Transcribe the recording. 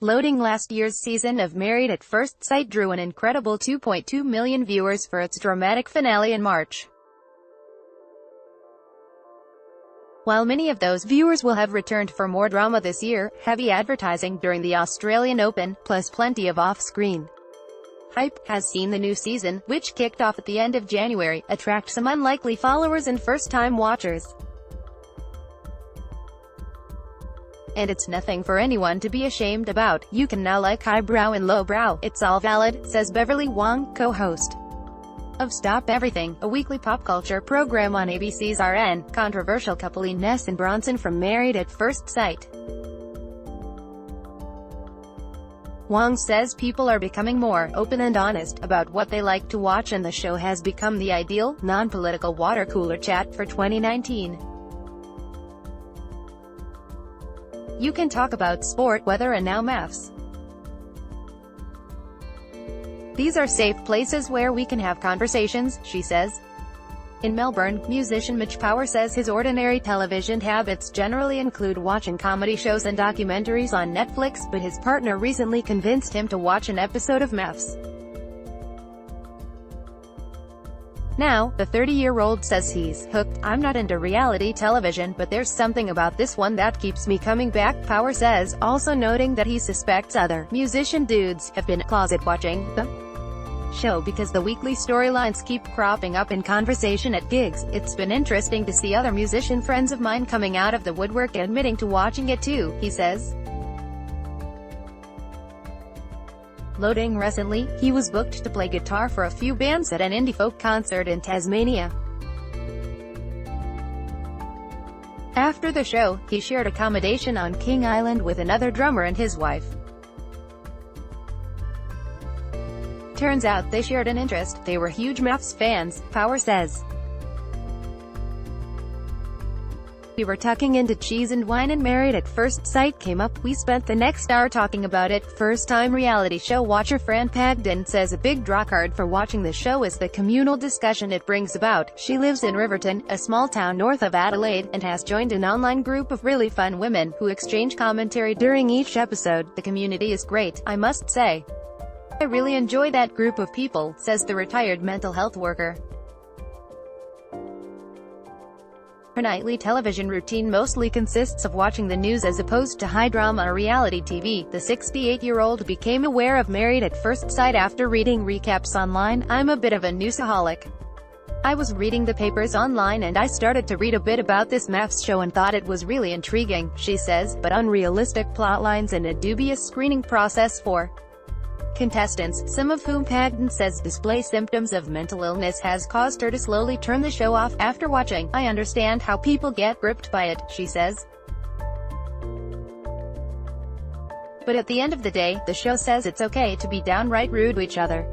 Loading last year's season of Married at First Sight drew an incredible 2.2 million viewers for its dramatic finale in March. While many of those viewers will have returned for more drama this year, heavy advertising during the Australian Open, plus plenty of off-screen hype, has seen the new season, which kicked off at the end of January, attract some unlikely followers and first-time watchers. And it's nothing for anyone to be ashamed about. You can now like highbrow and lowbrow. It's all valid, says Beverly Wong, co-host of Stop Everything, a weekly pop culture program on ABC's RN. Controversial couple Ines and Bronson from Married at First Sight. Wong says people are becoming more open and honest about what they like to watch, and the show has become the ideal, non-political water cooler chat for 2019. You can talk about sport, weather and now maths. These are safe places where we can have conversations, she says. In Melbourne, musician Mitch Power says his ordinary television habits generally include watching comedy shows and documentaries on Netflix, but his partner recently convinced him to watch an episode of Maths. Now, the 30-year-old says he's hooked. I'm not into reality television, but there's something about this one that keeps me coming back, Power says, also noting that he suspects other musician dudes have been closet watching the show because the weekly storylines keep cropping up in conversation at gigs. It's been interesting to see other musician friends of mine coming out of the woodwork admitting to watching it too, he says. Loading recently, he was booked to play guitar for a few bands at an indie folk concert in Tasmania. After the show, he shared accommodation on King Island with another drummer and his wife. Turns out they shared an interest. They were huge Maths fans, Power says. We were tucking into cheese and wine and Married at First Sight came up. We spent the next hour talking about it. First-time reality show watcher Fran Pagden says a big drawcard for watching the show is the communal discussion it brings about. She lives in Riverton, a small town north of Adelaide, and has joined an online group of really fun women, who exchange commentary during each episode. The community is great, I must say. I really enjoy that group of people, says the retired mental health worker. Her nightly television routine mostly consists of watching the news as opposed to high-drama or reality TV. The 68-year-old became aware of Married at First Sight after reading recaps online. I'm a bit of a newsaholic. I was reading the papers online and I started to read a bit about this Maths show and thought it was really intriguing, she says, but unrealistic plotlines and a dubious screening process for contestants, some of whom Pagden says display symptoms of mental illness, has caused her to slowly turn the show off. After watching, I understand how people get gripped by it, she says. But at the end of the day, the show says it's okay to be downright rude to each other.